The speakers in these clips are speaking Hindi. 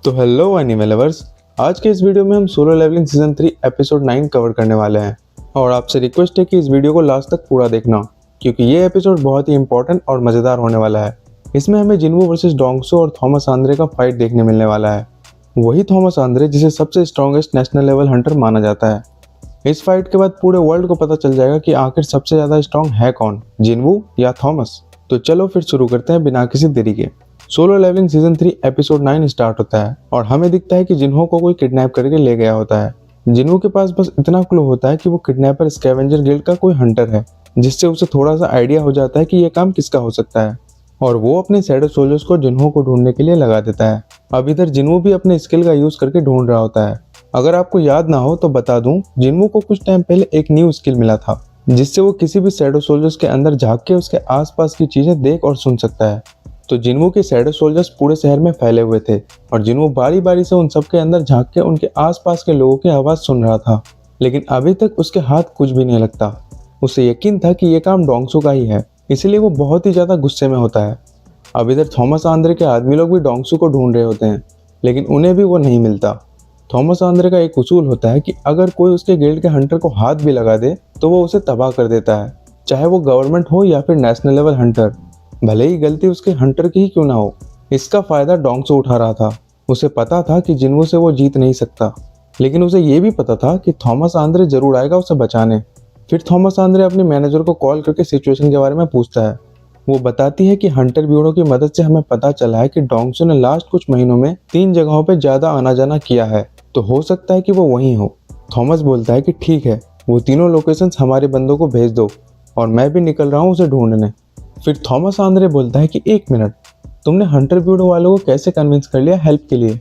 तो हेलो एनिमे लवर्स, आज के इस वीडियो में हम solo leveling season 3 episode 9 cover करने वाले हैं और आपसे रिक्वेस्ट है कि इस वीडियो को लास्ट तक पूरा देखना क्योंकि ये एपिसोड बहुत ही इंपॉर्टेंट और मज़ेदार होने वाला है। इसमें हमें जिन्वू वर्सेस डोंगसो और थॉमस आंद्रे का फाइट देखने मिलने वाला है। वही थॉमस आंद्रे जिसे सबसे स्ट्रॉन्गेस्ट नेशनल लेवल हंटर माना जाता है। इस फाइट के बाद पूरे वर्ल्ड को पता चल जाएगा कि आखिर सबसे ज़्यादा स्ट्रॉन्ग है कौन, जिन्वू या थॉमस। तो चलो फिर शुरू करते हैं बिना किसी देरी के। Solo leveling season 3 episode 9 start होता है और हमें दिखता है कि जिन्हो को कोई किडनैप करके ले गया होता है। जिन्हो के पास बस इतना क्लू होता है कि वो किडनैपर स्कैवेंजर गिल्ड का कोई हंटर है, जिससे उसे थोड़ा सा आइडिया हो जाता है कि ये काम किसका हो सकता है और वो अपने शैडो सोल्जर्स को जिन्हो को ढूंढने के लिए लगा देता है। अब इधर जिन्हो भी अपने स्किल का यूज करके ढूंढ रहा होता है। अगर आपको याद ना हो तो बता दूं, जिन्हो को कुछ टाइम पहले एक न्यू स्किल मिला था जिससे वो किसी भी शैडो सोल्जर्स के अंदर झांक के उसके आसपास की चीजें देख और सुन सकता है। तो जिन्वू के शैडो सोल्जर्स पूरे शहर में फैले हुए थे और जिन्वू बारी बारी से उन सबके अंदर झांक के उनके आसपास के लोगों की आवाज सुन रहा था, लेकिन अभी तक उसके हाथ कुछ भी नहीं लगता। उसे यकीन था कि ये काम डोंगसो का ही है, इसलिए वो बहुत ही ज्यादा गुस्से में होता है। अब इधर थॉमस आंद्रे के आदमी लोग भी डोंगसो को ढूंढ रहे होते हैं, लेकिन उन्हें भी वो नहीं मिलता। थॉमस आंद्रे का एक उसूल होता है कि अगर कोई उसके गिल्ड के हंटर को हाथ भी लगा दे तो वो उसे तबाह कर देता है, चाहे वो गवर्नमेंट हो या फिर नेशनल लेवल हंटर, भले ही गलती उसके हंटर की ही क्यों ना हो। इसका फायदा डोंगसो उठा रहा था। उसे पता था कि जिन्वू से वो जीत नहीं सकता, लेकिन उसे ये भी पता था कि थॉमस आंद्रे जरूर आएगा उसे बचाने। फिर थॉमस आंद्रे अपने मैनेजर को कॉल करके सिचुएशन के बारे में पूछता है। वो बताती है कि हंटर ब्यूरो की मदद से हमें पता चला है कि डोंगसो ने लास्ट कुछ महीनों में 3 जगहों पे ज्यादा आना जाना किया है, तो हो सकता है कि वो वहीं हो। थॉमस बोलता है कि ठीक है, वो तीनों लोकेशंस हमारे बंदों को भेज दो और मैं भी निकल रहा हूँ उसे ढूंढने। फिर थॉमस आंद्रे बोलता है कि 1 मिनट, तुमने हंटर ब्यूरो वालों को कैसे कन्विंस कर लिया हेल्प के लिए?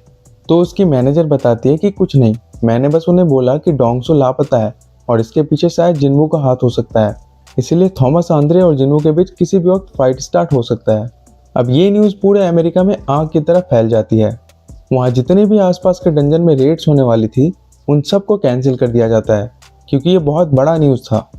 तो उसकी मैनेजर बताती है कि कुछ नहीं, मैंने बस उन्हें बोला कि डोंगसो लापता है और इसके पीछे शायद जिन्वू का हाथ हो सकता है, इसलिए थॉमस आंद्रे और जिन्वू के बीच किसी भी वक्त फाइट स्टार्ट हो सकता है। अब ये न्यूज़ पूरे अमेरिका में आग की तरह फैल जाती है। वहाँ जितने भी आसपास के डंजन में रेड्स होने वाली थी उन सबको कैंसिल कर दिया जाता है क्योंकि ये बहुत बड़ा न्यूज़ था।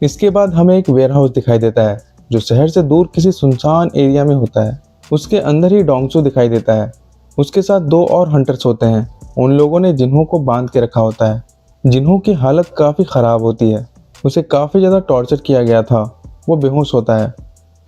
इसके बाद हमें एक वेयरहाउस दिखाई देता है जो शहर से दूर किसी सुनसान एरिया में होता है। उसके अंदर ही डोंगसो दिखाई देता है। उसके साथ 2 और हंटर्स होते हैं। उन लोगों ने जिन्हो को बांध के रखा होता है। जिन्हो की हालत काफ़ी ख़राब होती है, उसे काफ़ी ज़्यादा टॉर्चर किया गया था, वो बेहोश होता है।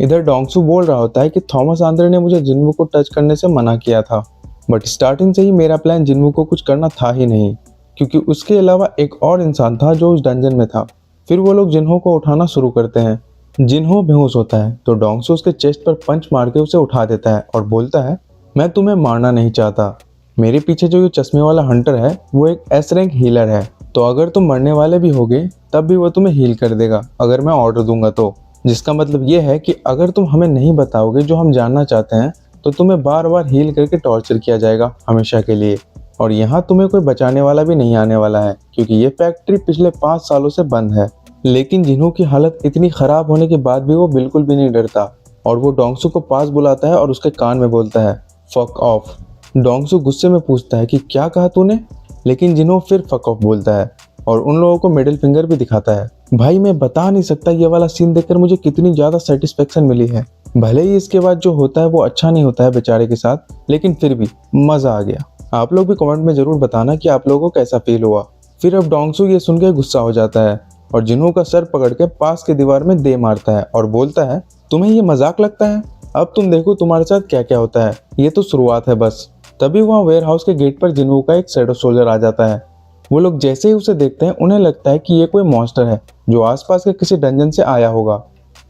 इधर डोंगसो बोल रहा होता है कि थॉमस आंद्रे ने मुझे जिन्हो को टच करने से मना किया था, बट स्टार्टिंग से ही मेरा प्लान जिन्हो को कुछ करना था ही नहीं, क्योंकि उसके अलावा एक और इंसान था जो उस डंजन में था। फिर वो लोग जिन्हो को उठाना शुरू करते हैं। जिन्हो बेहोश होता है तो डोंगसो उसके चेस्ट पर पंच मार के उसे उठा देता है और बोलता है, मैं तुम्हें मारना नहीं चाहता। मेरे पीछे जो ये चश्मे वाला हंटर है वो एक एस रैंक हीलर है, तो अगर तुम मरने वाले भी होगे तब भी वो तुम्हें हील कर देगा अगर मैं ऑर्डर दूंगा तो। जिसका मतलब ये है कि अगर तुम हमें नहीं बताओगे जो हम जानना चाहते हैं तो तुम्हें बार बार हील करके टॉर्चर किया जाएगा हमेशा के लिए, और यहाँ तुम्हें कोई बचाने वाला भी नहीं आने वाला है क्योंकि ये फैक्ट्री पिछले 5 सालों से बंद है। लेकिन जिन्हो की हालत इतनी खराब होने के बाद भी वो बिल्कुल भी नहीं डरता और वो डोंगसो को पास बुलाता है और उसके कान में बोलता है, फक ऑफ। डोंगसो गुस्से में पूछता है कि क्या कहा तूने, लेकिन जिन्हो फिर फक ऑफ बोलता है और उन लोगों को मिडिल फिंगर भी दिखाता है। भाई मैं बता नहीं सकता ये वाला सीन देखकर मुझे कितनी ज़्यादा सेटिस्फेक्शन मिली है। भले ही इसके बाद जो होता है वो अच्छा नहीं होता है बेचारे के साथ, लेकिन फिर भी मज़ा आ गया। आप लोग भी कमेंट में ज़रूर बताना कि आप लोगों को कैसा फील हुआ। फिर अब डोंगसो ये सुन के गुस्सा हो जाता है और जिन्हो का सर पकड़ के पास के दीवार में दे मारता है और बोलता है, तुम्हें ये मजाक लगता है? अब तुम देखो तुम्हारे साथ क्या क्या होता है, ये तो शुरुआत है बस। तभी वहाँ वेयरहाउस के गेट पर जिन्हो का एक शैडो सोल्जर आ जाता है। वो लोग जैसे ही उसे देखते हैं उन्हें लगता है कि ये कोई मॉन्स्टर है जो आसपास के किसी डंजन से आया होगा।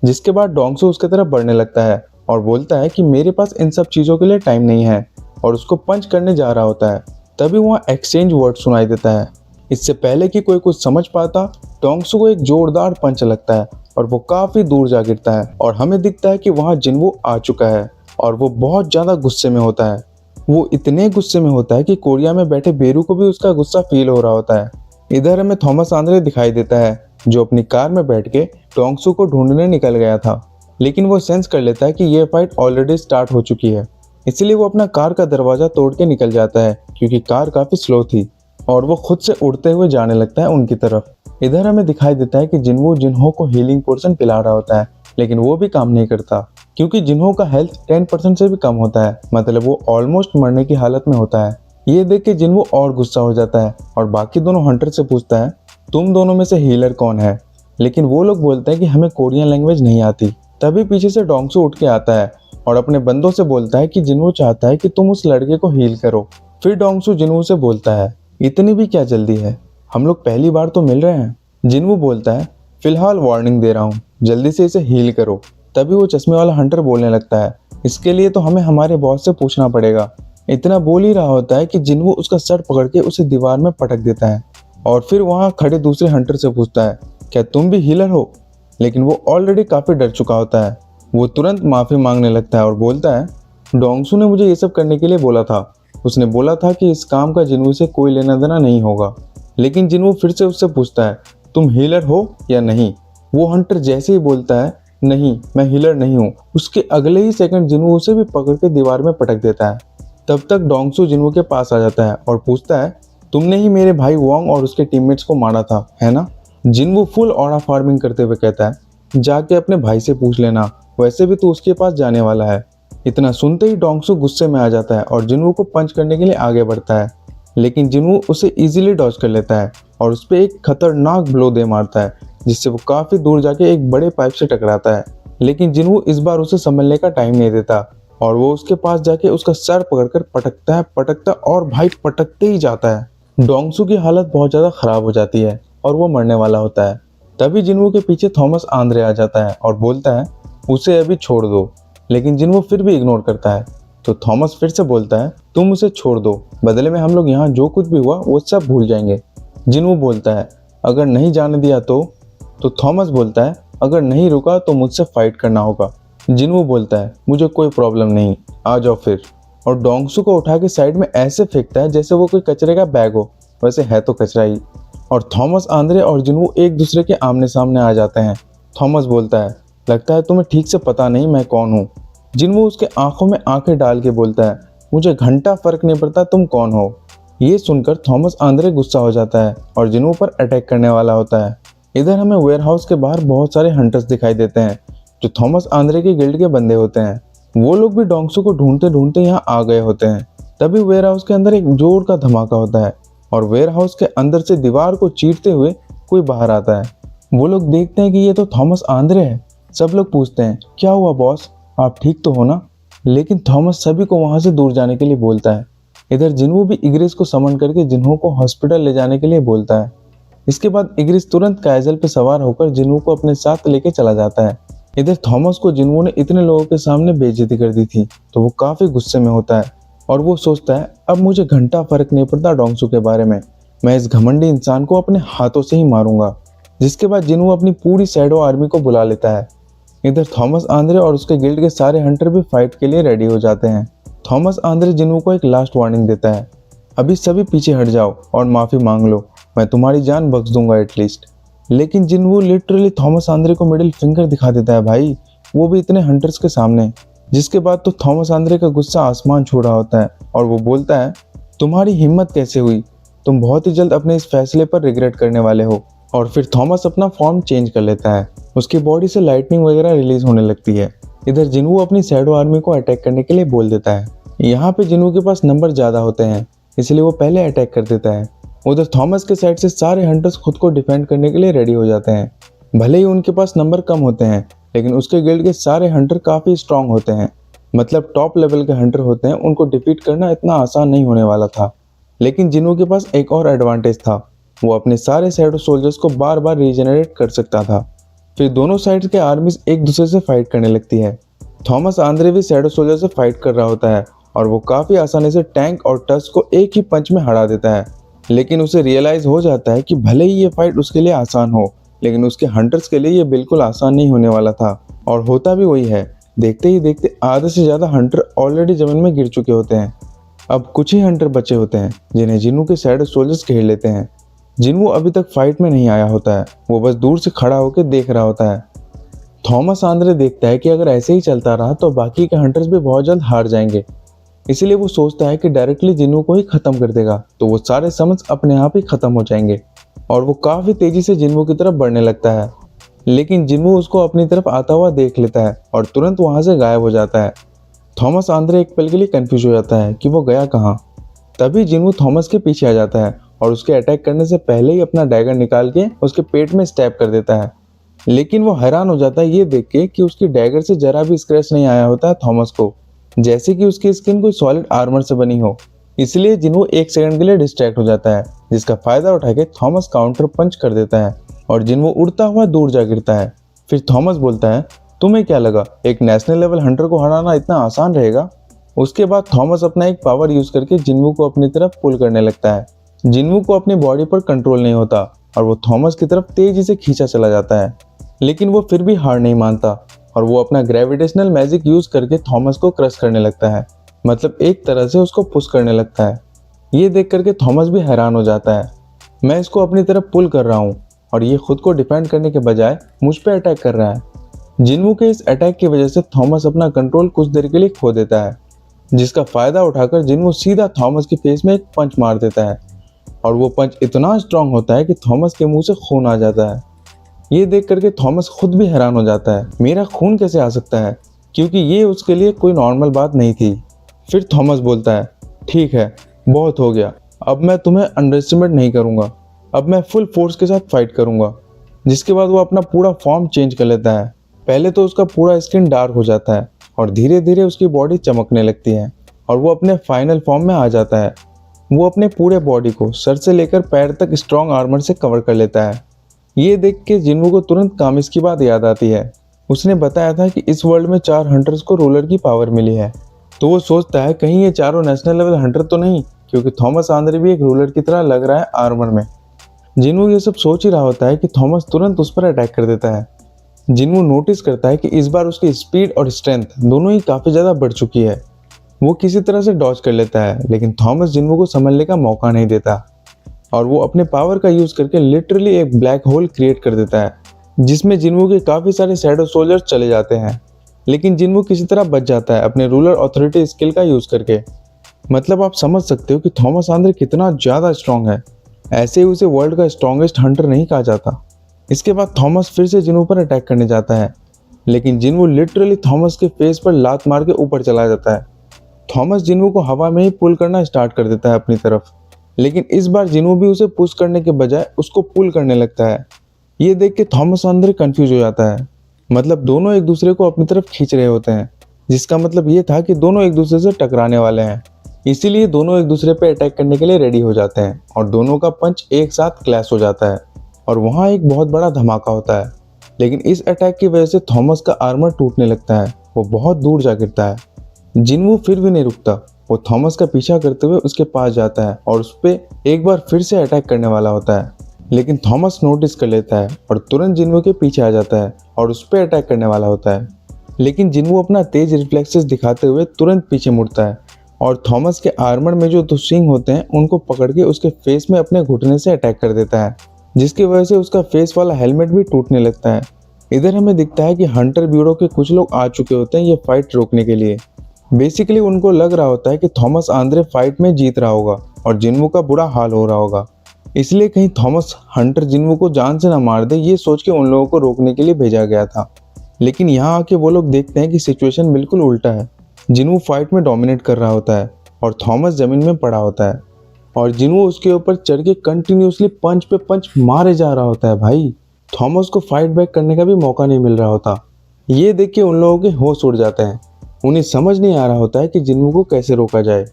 जिसके बाद डोंगसो उसकी तरफ बढ़ने लगता है और बोलता है कि मेरे पास इन सब चीज़ों के लिए टाइम नहीं है, और उसको पंच करने जा रहा होता है। तभी वहाँ एक्सचेंज वर्ड सुनाई देता है। इससे पहले कि कोई कुछ समझ पाता, डोंगसो को एक जोरदार पंच लगता है और वो काफ़ी दूर जा गिरता है और हमें दिखता है कि वहाँ जिन्वू आ चुका है और वो बहुत ज़्यादा गुस्से में होता है। वो इतने गुस्से में होता है कि कोरिया में बैठे बेरू को भी उसका गुस्सा फील हो रहा होता है। इधर हमें थॉमस आंद्रे दिखाई देता है जो अपनी कार में बैठ के डोंगसो को ढूंढने निकल गया था, लेकिन वो सेंस कर लेता है कि ये फाइट ऑलरेडी स्टार्ट हो चुकी है, इसलिए वो अपना कार का दरवाजा तोड़ के निकल जाता है क्योंकि कार काफ़ी स्लो थी और वो खुद से उड़ते हुए जाने लगता है उनकी तरफ। इधर हमें दिखाई देता है कि जिन्वू जिन्हो को हीलिंग पोर्शन पिला रहा होता है, लेकिन वो भी काम नहीं करता क्योंकि जिन्हो का हेल्थ 10% से भी कम होता है, मतलब वो ऑलमोस्ट मरने की हालत में होता है। ये देख के जिन्वो और गुस्सा हो जाता है और बाकी दोनों हंटर से पूछता है तुम दोनों में से हीलर कौन है। लेकिन वो लोग बोलते हैं कि हमें कोरियन लैंग्वेज नहीं आती। तभी पीछे से डोंगसू उठ के आता है और अपने बंदों से बोलता है कि जिन्वो चाहता है कि तुम उस लड़के को हील करो। फिर डोंगसू जिन्वो से बोलता है इतनी भी क्या जल्दी है, हम लोग पहली बार तो मिल रहे हैं। जिन्वो बोलता है फिलहाल वार्निंग दे रहा हूँ, जल्दी से इसे हील करो। तभी वो चश्मे वाला हंटर बोलने लगता है इसके लिए तो हमें हमारे बॉस से पूछना पड़ेगा। इतना बोल ही रहा होता है कि जिन्वो उसका सर पकड़ के उसे दीवार में पटक देता है और फिर वहाँ खड़े दूसरे हंटर से पूछता है क्या तुम भी हीलर हो। लेकिन वो ऑलरेडी काफी डर चुका होता है। वो तुरंत माफी मांगने लगता है और बोलता है डोंगसू ने मुझे ये सब करने के लिए बोला था। उसने बोला था कि इस काम का जिन्वो से कोई लेना देना नहीं होगा। लेकिन जिन्वो फिर से उससे पूछता है तुम हीलर हो या नहीं। वो हंटर जैसे ही बोलता है नहीं मैं हीलर नहीं हूँ, उसके अगले ही सेकंड जिन्वो उसे भी पकड़ के दीवार में पटक देता है। तब तक डोंगसू जिन्वो के पास आ जाता है और पूछता है तुमने ही मेरे भाई वोंग और उसके टीममेट्स को मारा था, है ना। जिन्वो फुल ऑरा फार्मिंग करते हुए कहता है जाके अपने भाई से पूछ लेना, वैसे भी तू उसके पास जाने वाला है। इतना सुनते ही डोंगसू गुस्से में आ जाता है और जिन्वो को पंच करने के लिए आगे बढ़ता है। लेकिन जिन्वो उसे इजीली डॉज कर लेता है और उस पर एक खतरनाक ब्लो दे मारता है जिससे वो काफी दूर जाके एक बड़े पाइप से टकराता है। लेकिन जिन्वो इस बार उसे संभलने का टाइम नहीं देता और वो उसके पास जाके उसका सर पकड़कर पटकता और भाई पटकते ही जाता है। डोंगसू की हालत बहुत ज्यादा खराब हो जाती है और वो मरने वाला होता है। तभी जिन्वो के पीछे थॉमस आंद्रे आ जाता है और बोलता है उसे अभी छोड़ दो। लेकिन जिन्वो फिर भी इग्नोर करता है तो थॉमस फिर से बोलता है तुम उसे छोड़ दो, बदले में हम लोग यहाँ जो कुछ भी हुआ वो सब भूल जाएंगे। जिन्वो बोलता है अगर नहीं जाने दिया तो थॉमस बोलता है अगर नहीं रुका तो मुझसे फाइट करना होगा। जिन्वो बोलता है मुझे कोई प्रॉब्लम नहीं, आ जाओ फिर। और डोंगसू को उठा के साइड में ऐसे फेंकता है जैसे वो कोई कचरे का बैग हो, वैसे है तो कचरा ही। और थॉमस आंद्रे और जिन्वो एक दूसरे के आमने सामने आ जाते हैं। थॉमस बोलता है लगता है तुम्हें ठीक से पता नहीं मैं कौन हूँ। जिन्वो उसके आंखों में आंखें डाल के बोलता है मुझे घंटा फर्क नहीं पड़ता तुम कौन हो। ये सुनकर थॉमस आंद्रे गुस्सा हो जाता है और जिन्वो पर अटैक करने वाला होता है। इधर हमें वेयरहाउस के बाहर बहुत सारे हंटर्स दिखाई देते हैं जो थॉमस आंद्रे के गिल्ड के बंदे होते हैं। वो लोग भी डोंगसू को ढूंढते ढूंढते यहाँ आ गए होते हैं। तभी वेयरहाउस के अंदर एक जोर का धमाका होता है और वेयरहाउस के अंदर से दीवार को चीरते हुए कोई बाहर आता है। वो लोग देखते हैं कि ये तो थॉमस आंद्रे है। सब लोग पूछते हैं क्या हुआ बॉस, आप ठीक तो हो ना। लेकिन थॉमस सभी को वहां से दूर जाने के लिए बोलता है। इधर जिन्वो भी इग्रिस को समन करके जिन्हो को हॉस्पिटल ले जाने के लिए बोलता है। इसके बाद इग्रिस तुरंत काइजल पे सवार होकर जिन्वो को अपने साथ लेके चला जाता है। इधर थॉमस को जिन्वो ने इतने लोगों के सामने बेइज्जती कर दी थी तो वो काफी गुस्से में होता है और वो सोचता है अब मुझे घंटा फर्क नहीं पड़ता डोंगसू के बारे में, मैं इस घमंडी इंसान को अपने हाथों से ही मारूंगा। जिसके बाद जिन्वो अपनी पूरी शैडो आर्मी को बुला लेता है। इधर थॉमस आंद्रे और उसके गिल्ड के सारे हंटर भी फाइट के लिए रेडी हो जाते हैं। थॉमस आंद्रे जिन्वो को एक लास्ट वार्निंग देता है अभी सभी पीछे हट जाओ और माफी मांग लो, मैं तुम्हारी जान बख्श दूंगा एटलीस्ट। लेकिन जिन्वो लिटरली थॉमस आंद्रे को मिडिल फिंगर दिखा देता है भाई, वो भी इतने हंटर्स के सामने। जिसके बाद तो थॉमस आंद्रे का गुस्सा आसमान छू रहा होता है और वो बोलता है तुम्हारी हिम्मत कैसे हुई, तुम बहुत ही जल्द अपने इस फैसले पर रिग्रेट करने वाले हो। और फिर थॉमस अपना फॉर्म चेंज कर लेता है, उसकी बॉडी से लाइटनिंग वगैरह रिलीज होने लगती है। इधर जिन्वो अपनी शैडो आर्मी को अटैक करने के लिए बोल देता है। यहाँ पे जिन्वो के पास नंबर ज्यादा होते हैं इसलिए वो पहले अटैक कर देता है। उधर थॉमस के साइड से सारे हंटर्स खुद को डिफेंड करने के लिए रेडी हो जाते हैं। भले ही उनके पास नंबर कम होते हैं लेकिन उसके गिल्ड के सारे हंटर काफी स्ट्रांग होते हैं, मतलब टॉप लेवल के हंटर होते हैं, उनको डिफीट करना इतना आसान नहीं होने वाला था। लेकिन जिन्वो के पास एक और एडवांटेज था, वो अपने सारे शैडो सोल्जर्स को बार बार रीजनरेट कर सकता था। फिर दोनों साइड्स के आर्मीज एक दूसरे से फाइट करने लगती है। थॉमस आंद्रे भी शैडो सोल्जर से फाइट कर रहा होता है और वो काफी आसानी से टैंक और टस्क को एक ही पंच में हरा देता है। लेकिन उसे रियलाइज हो जाता है कि भले ही ये फाइट उसके लिए आसान हो लेकिन उसके हंटर्स के लिए ये बिल्कुल आसान नहीं होने वाला था। और होता भी वही है, देखते ही देखते आधे से ज्यादा हंटर ऑलरेडी जमीन में गिर चुके होते हैं। अब कुछ ही हंटर बचे होते हैं जिन्हें जिन्वो के शैडो सोल्जर्स घेर लेते हैं। जिन्वो अभी तक फाइट में नहीं आया होता है, वो बस दूर से खड़ा होकर देख रहा होता है। थॉमस आंद्रे देखता है कि अगर ऐसे ही चलता रहा तो बाकी के हंटर्स भी बहुत जल्द हार जाएंगे, इसलिए वो सोचता है कि डायरेक्टली जिन्वो को ही खत्म कर देगा तो वो सारे समन्स अपने आप ही खत्म हो जाएंगे। और वो काफी तेजी से जिन्वो की तरफ बढ़ने लगता है। लेकिन जिन्वो उसको अपनी तरफ आता हुआ देख लेता है और तुरंत वहां से गायब हो जाता है। थॉमस आंद्रे एक पल के लिए कंफ्यूज हो जाता है कि वो गया कहाँ। तभी जिन्वू थॉमस के पीछे आ जाता है और उसके अटैक करने से पहले ही अपना डैगर निकाल के उसके पेट में स्टैब कर देता है। लेकिन वो हैरान हो जाता है ये देख के कि उसकी डैगर से जरा भी स्क्रैच नहीं आया होता है थॉमस को, जैसे कि उसकी स्किन कोई सॉलिड आर्मर से बनी हो। इसलिए जिन्वू एक सेकंड के लिए डिस्ट्रैक्ट हो जाता है, जिसका फायदा उठा के थॉमस काउंटर पंच कर देता है और जिन्वू उड़ता हुआ दूर जा गिरता है। फिर थॉमस बोलता है, तुम्हें क्या लगा एक नेशनल लेवल हंटर को हराना इतना आसान रहेगा? उसके बाद थॉमस अपना एक पावर यूज करके जिन्वू को अपनी तरफ पुल करने लगता है। जिन्वू को अपनी बॉडी पर कंट्रोल नहीं होता और वो थॉमस की तरफ तेजी से खींचा चला जाता है, लेकिन वो फिर भी हार नहीं मानता और वो अपना ग्रेविटेशनल मैजिक यूज करके थॉमस को क्रश करने लगता है, मतलब एक तरह से उसको पुश करने लगता है। ये देख करके थॉमस भी हैरान हो जाता है, मैं इसको अपनी तरफ पुल कर रहा हूँ और ये खुद को डिफेंड करने के बजाय मुझ पे अटैक कर रहा है। जिन्वू के इस अटैक की वजह से थॉमस अपना कंट्रोल कुछ देर के लिए खो देता है, जिसका फायदा उठाकर जिन्वू सीधा थॉमस के फेस में एक पंच मार देता है और वो पंच इतना स्ट्रांग होता है कि थॉमस के मुंह से खून आ जाता है। ये देख करके थॉमस खुद भी हैरान हो जाता है, मेरा खून कैसे आ सकता है, क्योंकि ये उसके लिए कोई नॉर्मल बात नहीं थी। फिर थॉमस बोलता है, ठीक है बहुत हो गया, अब मैं तुम्हें अंडरएस्टिमेट नहीं करूंगा, अब मैं फुल फोर्स के साथ फाइट करूंगा। जिसके बाद वो अपना पूरा फॉर्म चेंज कर लेता है। पहले तो उसका पूरा स्किन डार्क हो जाता है और धीरे धीरे उसकी बॉडी चमकने लगती है और वो अपने फाइनल फॉर्म में आ जाता है। वो अपने पूरे बॉडी को सर से लेकर पैर तक स्ट्रॉन्ग आर्मर से कवर कर लेता है। ये देख के जिन्वू को तुरंत कामिस की बात याद आती है। उसने बताया था कि इस वर्ल्ड में 4 हंटर्स को रूलर की पावर मिली है, तो वो सोचता है कहीं ये चारों नेशनल लेवल हंटर तो नहीं, क्योंकि थॉमस आंद्रे भी एक रूलर की तरह लग रहा है आर्मर में। जिन्वू ये सब सोच ही रहा होता है कि थॉमस तुरंत उस पर अटैक कर देता है। जिन्वू नोटिस करता है कि इस बार उसकी स्पीड और स्ट्रेंथ दोनों ही काफ़ी ज़्यादा बढ़ चुकी है। वो किसी तरह से डॉज कर लेता है, लेकिन थॉमस जिन्वू को संभलने का मौका नहीं देता और वो अपने पावर का यूज़ करके लिटरली एक ब्लैक होल क्रिएट कर देता है, जिसमें जिन्वू के काफ़ी सारे शैडो सोल्जर्स चले जाते हैं। लेकिन जिन्वू किसी तरह बच जाता है अपने रूलर अथॉरिटी स्किल का यूज़ करके। मतलब आप समझ सकते हो कि थॉमस आंद्रे कितना ज़्यादा स्ट्रॉन्ग है, ऐसे ही उसे वर्ल्ड का स्ट्रॉन्गेस्ट हंटर नहीं कहा जाता। इसके बाद थॉमस फिर से जिन्वू पर अटैक करने जाता है, लेकिन जिन्वू लिटरली थॉमस के फेस पर लात मार के ऊपर चला जाता है। थॉमस जिन्वू को हवा में ही पुल करना स्टार्ट कर देता है अपनी तरफ, लेकिन इस बार जिन्वू भी उसे पुश करने के बजाय उसको पुल करने लगता है। ये देख के थॉमस आंद्रे कंफ्यूज हो जाता है, मतलब दोनों एक दूसरे को अपनी तरफ खींच रहे होते हैं, जिसका मतलब ये था कि दोनों एक दूसरे से टकराने वाले हैं। इसीलिए दोनों एक दूसरे पे अटैक करने के लिए रेडी हो जाते हैं और दोनों का पंच एक साथ क्लैश हो जाता है और वहाँ एक बहुत बड़ा धमाका होता है। लेकिन इस अटैक की वजह से थॉमस का आर्मर टूटने लगता है, वो बहुत दूर जा गिरता है। जिन्वू फिर भी नहीं रुकता, वो थॉमस का पीछा करते हुए उसके पास जाता है और उस पर एक बार फिर से अटैक करने वाला होता है, लेकिन थॉमस नोटिस कर लेता है और तुरंत जिन्वू के पीछे आ जाता है और उस पर अटैक करने वाला होता है। लेकिन जिन्वू अपना तेज रिफ्लेक्सेस दिखाते हुए तुरंत पीछे मुड़ता है और थॉमस के आर्मर में जो 2 सींग होते हैं उनको पकड़ के उसके फेस में अपने घुटने से अटैक कर देता है, जिसकी वजह से उसका फेस वाला हेलमेट भी टूटने लगता है। इधर हमें दिखता है कि हंटर ब्यूरो के कुछ लोग आ चुके होते हैं ये फाइट रोकने के लिए। बेसिकली उनको लग रहा होता है कि थॉमस आंद्रे फाइट में जीत रहा होगा और जिन्वू का बुरा हाल हो रहा होगा, इसलिए कहीं थॉमस हंटर जिन्वू को जान से ना मार दे, ये सोच के उन लोगों को रोकने के लिए भेजा गया था। लेकिन यहाँ आके वो लोग देखते हैं कि सिचुएशन बिल्कुल उल्टा है। जिन्वू फाइट में डोमिनेट कर रहा होता है और थॉमस जमीन में पड़ा होता है और जिन्वू उसके ऊपर चढ़ के कंटिन्यूसली पंच पे पंच मारे जा रहा होता है। भाई थॉमस को फाइट बैक करने का भी मौका नहीं मिल रहा होता। ये देख के उन लोगों के होश उड़ जाते हैं, उन्हें समझ नहीं आ रहा होता है कि जिन्वू को कैसे रोका जाए,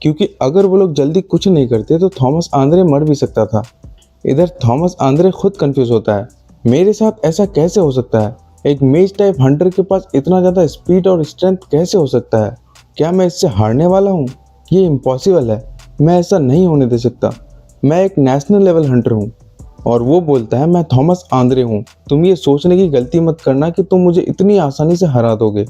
क्योंकि अगर वो लोग जल्दी कुछ नहीं करते तो थॉमस आंद्रे मर भी सकता था। इधर थॉमस आंद्रे खुद कंफ्यूज होता है, मेरे साथ ऐसा कैसे हो सकता है, एक मेज टाइप हंटर के पास इतना ज़्यादा स्पीड और स्ट्रेंथ कैसे हो सकता है, क्या मैं इससे हारने वाला हूँ? ये इम्पॉसिबल है, मैं ऐसा नहीं होने दे सकता, मैं एक नेशनल लेवल हंटर हूँ। और वो बोलता है, मैं थॉमस आंद्रे हूँ, तुम ये सोचने की गलती मत करना कि तुम मुझे इतनी आसानी से हरा दोगे।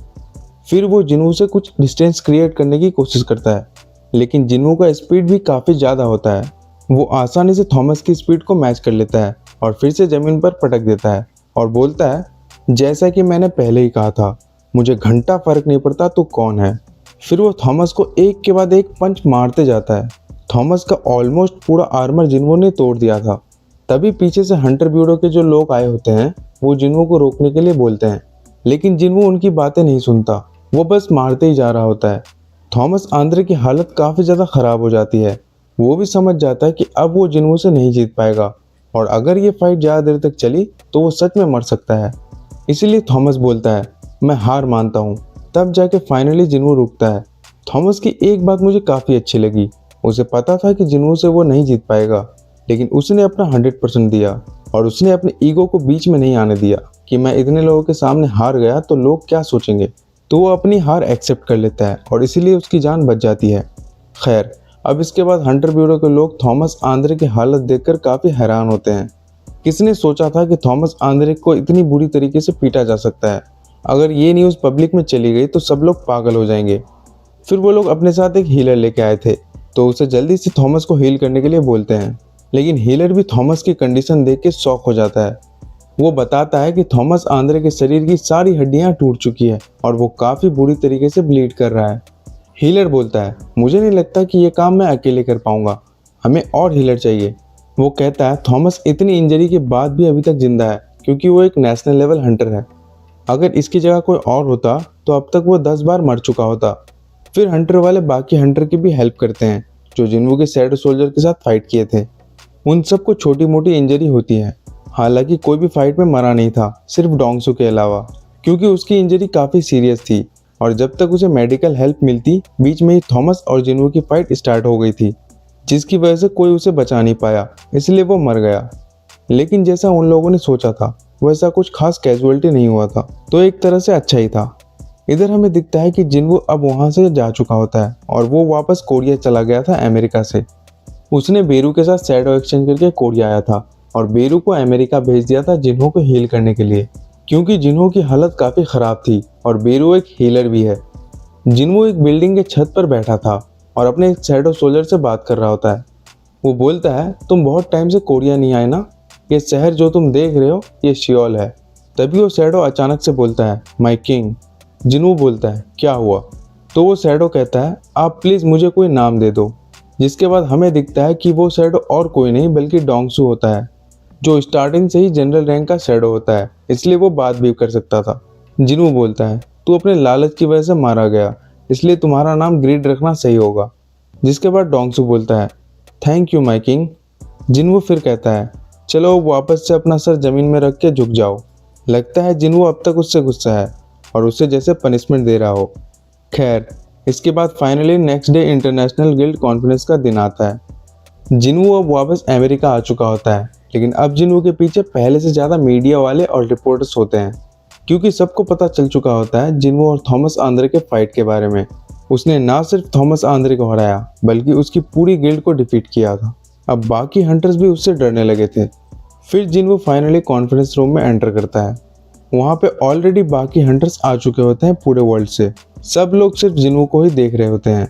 फिर वो जिन्वू से कुछ डिस्टेंस क्रिएट करने की कोशिश करता है, लेकिन जिन्वू का स्पीड भी काफ़ी ज़्यादा होता है। वो आसानी से थॉमस की स्पीड को मैच कर लेता है और फिर से ज़मीन पर पटक देता है और बोलता है, जैसा कि मैंने पहले ही कहा था, मुझे घंटा फर्क नहीं पड़ता तू कौन है। फिर वो थॉमस को एक के बाद एक पंच मारते जाता है। थॉमस का ऑलमोस्ट पूरा आर्मर जिन्वू ने तोड़ दिया था। तभी पीछे से हंटर ब्यूरो के जो लोग आए होते हैं वो जिन्वू को रोकने के लिए बोलते हैं, लेकिन जिन्वू उनकी बातें नहीं सुनता, वो बस मारते ही जा रहा होता है। थॉमस आंद्रे की हालत काफ़ी ज़्यादा ख़राब हो जाती है। वो भी समझ जाता है कि अब वो जिन्वू से नहीं जीत पाएगा और अगर ये फाइट ज़्यादा देर तक चली तो वो सच में मर सकता है। इसीलिए थॉमस बोलता है मैं हार मानता हूँ। तब जाके फाइनली जिन्वू रुकता है। थॉमस की एक बात मुझे काफ़ी अच्छी लगी। उसे पता था कि जिन्वू से वो नहीं जीत पाएगा, लेकिन उसने अपना 100% दिया और उसने अपने ईगो को बीच में नहीं आने दिया कि मैं इतने लोगों के सामने हार गया तो लोग क्या सोचेंगे। तो वो अपनी हार एक्सेप्ट कर लेता है और इसीलिए उसकी जान बच जाती है। खैर, अब इसके बाद हंटर ब्यूरो के लोग थॉमस आंद्रे की हालत देखकर काफ़ी हैरान होते हैं। किसने सोचा था कि थॉमस आंद्रे को इतनी बुरी तरीके से पीटा जा सकता है। अगर ये न्यूज़ पब्लिक में चली गई तो सब लोग पागल हो जाएंगे। फिर वो लोग अपने साथ एक हीलर लेके आए थे तो उसे जल्दी से थॉमस को हील करने के लिए बोलते हैं। लेकिन हीलर भी थॉमस की कंडीशन देख के शॉक हो जाता है। वो बताता है कि थॉमस आंद्रे के शरीर की सारी हड्डियां टूट चुकी है और वो काफ़ी बुरी तरीके से ब्लीड कर रहा है। हीलर बोलता है मुझे नहीं लगता कि ये काम मैं अकेले कर पाऊंगा, हमें और हीलर चाहिए। वो कहता है थॉमस इतनी इंजरी के बाद भी अभी तक जिंदा है क्योंकि वो एक नेशनल लेवल हंटर है। अगर इसकी जगह कोई और होता तो अब तक वो 10 बार मर चुका होता। फिर हंटर वाले बाकी हंटर की भी हेल्प करते हैं जो जिन्वू के शैडो सोल्जर के साथ फाइट किए थे। उन सबको छोटी मोटी इंजरी होती है। हालांकि कोई भी फाइट में मरा नहीं था, सिर्फ डोंगसू के अलावा, क्योंकि उसकी इंजरी काफ़ी सीरियस थी और जब तक उसे मेडिकल हेल्प मिलती बीच में ही थॉमस और जिन्वू की फाइट स्टार्ट हो गई थी, जिसकी वजह से कोई उसे बचा नहीं पाया, इसलिए वो मर गया। लेकिन जैसा उन लोगों ने सोचा था वैसा कुछ खास कैजुअलिटी नहीं हुआ था, तो एक तरह से अच्छा ही था। इधर हमें दिखता है कि जिन्वू अब वहाँ से जा चुका होता है और वो वापस कोरिया चला गया था अमेरिका से। उसने बेरू के साथ शैडो एक्सचेंज करके कोरिया आया था और बेरू को अमेरिका भेज दिया था जिन्हों को हील करने के लिए, क्योंकि जिन्हों की हालत काफ़ी ख़राब थी और बेरू एक हीलर भी है। जिन्वू एक बिल्डिंग के छत पर बैठा था और अपने एक शैडो सोल्जर से बात कर रहा होता है। वो बोलता है तुम बहुत टाइम से कोरिया नहीं आए ना, ये शहर जो तुम देख रहे हो ये शियोल है। तभी वो शैडो अचानक से बोलता है माई किंग। जिन्वू बोलता है क्या हुआ? तो वो शैडो कहता है आप प्लीज़ मुझे कोई नाम दे दो। जिसके बाद हमें दिखता है कि वो शैडो और कोई नहीं बल्कि डोंगसू होता है, जो स्टार्टिंग से ही जनरल रैंक का शैडो होता है, इसलिए वो बात भी कर सकता था। जिन्वू बोलता है तू अपने लालच की वजह से मारा गया, इसलिए तुम्हारा नाम ग्रीड रखना सही होगा। जिसके बाद डोंगसू बोलता है थैंक यू माई किंग। जिन्वू फिर कहता है चलो वापस से अपना सर जमीन में रख के झुक जाओ। लगता है जिन्वू अब तक उससे गुस्सा है और उसे जैसे पनिशमेंट दे रहा हो। खैर, इसके बाद finally next day international guild conference का दिन आता है। जिन्वू अब वापस अमेरिका आ चुका होता है, लेकिन अब जिन्वू के पीछे पहले से ज़्यादा मीडिया वाले और रिपोर्टर्स होते हैं, क्योंकि सबको पता चल चुका होता है जिन्वू और थॉमस आंद्रे के फाइट के बारे में। उसने ना सिर्फ थॉमस आंद्रे को हराया बल्कि उसकी पूरी गिल्ड को डिफीट किया था। अब बाकी हंटर्स भी उससे डरने लगे थे। फिर जिन्वू फाइनली कॉन्फ्रेंस रूम में एंटर करता है। वहाँ पे ऑलरेडी बाकी हंटर्स आ चुके होते हैं पूरे वर्ल्ड से। सब लोग सिर्फ जिन्वू को ही देख रहे होते हैं।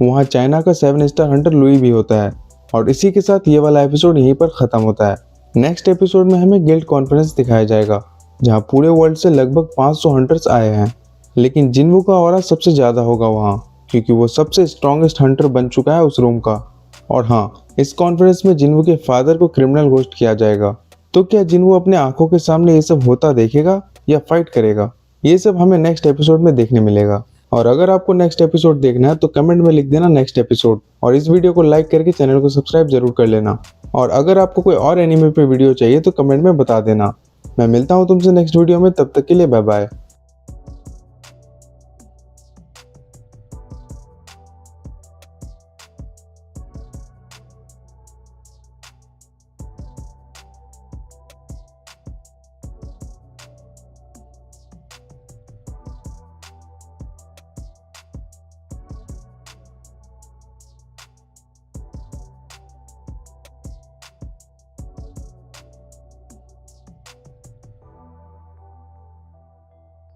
वहाँ चाइना का 7 स्टार हंटर लुई भी होता है। और इसी के साथ ये वाला एपिसोड यहीं पर ख़त्म होता है। नेक्स्ट एपिसोड में हमें गिल्ड कॉन्फ्रेंस दिखाया जाएगा, जहाँ पूरे वर्ल्ड से लगभग 500 हंटर्स आए हैं। लेकिन जिन्वू का ऑरा सबसे ज़्यादा होगा वहाँ, क्योंकि वो सबसे स्ट्रॉन्गेस्ट हंटर बन चुका है उस रूम का। और हाँ, इस कॉन्फ्रेंस में जिन्वू के फादर को क्रिमिनल घोषित किया जाएगा। तो क्या जिन्वू अपने आंखों के सामने ये सब होता देखेगा या फाइट करेगा? ये सब हमें नेक्स्ट एपिसोड में देखने मिलेगा। और अगर आपको नेक्स्ट एपिसोड देखना है तो कमेंट में लिख देना नेक्स्ट एपिसोड, और इस वीडियो को लाइक करके चैनल को सब्सक्राइब जरूर कर लेना। और अगर आपको कोई और एनीमे पे वीडियो चाहिए तो कमेंट में बता देना। मैं मिलता हूँ तुमसे नेक्स्ट वीडियो में, तब तक के लिए बाय बाय।